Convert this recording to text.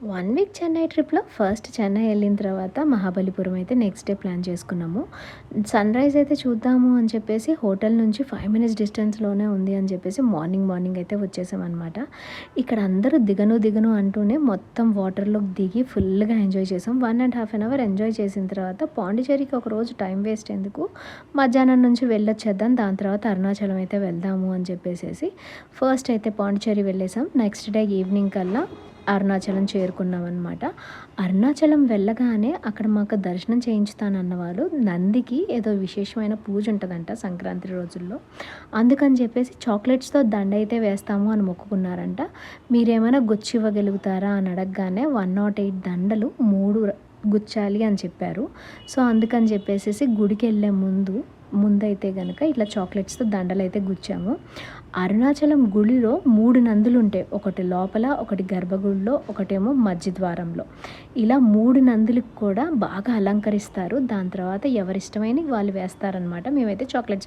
1 week Chennai ట్రిప్‌లో first Chennai ఎళ్ళిన తర్వాత మహాబలిపురం అయితే నెక్స్ట్ డే ప్లాన్ చేసుకున్నాము. సన్‌రైజ్ అయితే చూద్దాము అని చెప్పేసి హోటల్ నుంచి 5 మినిట్స్ డిస్టెన్స్‌లోనే ఉంది అని చెప్పేసి మార్నింగ్ అయితే వచ్చేసామనమాట. ఇక్కడ అందరూ దిగను అంటూనే మొత్తం వాటర్‌లోకి దిగి ఫుల్‌గా ఎంజాయ్ చేసాం. 1 ½ అవర్ ఎంజాయ్ చేసిన తర్వాత పాండిచ్చేరికి ఒకరోజు టైం వేస్ట్ ఎందుకు, మధ్యాహ్నం నుంచి వెళ్ళొచ్చేద్దాం. దాని తర్వాత అరుణాచలం అయితే వెళ్దాము అని చెప్పేసేసి ఫస్ట్ అయితే పాండిచ్చేరి వెళ్ళేసాం. నెక్స్ట్ డే ఈవినింగ్ కల్లా అరుణాచలం చేరుకున్నామన్నమాట. అరుణాచలం వెళ్ళగానే అక్కడ మాకు దర్శనం చేయించుతానన్నవాళ్ళు నందికి ఏదో విశేషమైన పూజ ఉంటదంట సంక్రాంతి రోజుల్లో. అందుకని చెప్పేసి చాక్లెట్స్‌తో దండైతే వేస్తాము అని మొక్కుకున్నారంట. మీరేమైనా గుచ్చివ్వగలుగుతారా అని అడగగానే 108 దండలు 3 గుచ్చాలి అని చెప్పారు. సో, అందుకని చెప్పేసేసి గుడికెళ్ళే ముందైతే గనక ఇట్లా చాక్లెట్స్‌తో దండలైతే గుచ్చాము. అరుణాచలం గుడిలో 3 నందులుంటాయి. ఒకటి లోపల, ఒకటి గర్భగుడిలో, ఒకటేమో మధ్య ద్వారంలో. ఇలా 3 నందులకు కూడా బాగా అలంకరిస్తారు. దాని తర్వాత ఎవరిష్టమైనవి వాళ్ళు వేస్తారనమాట. మేమైతే చాక్లెట్స్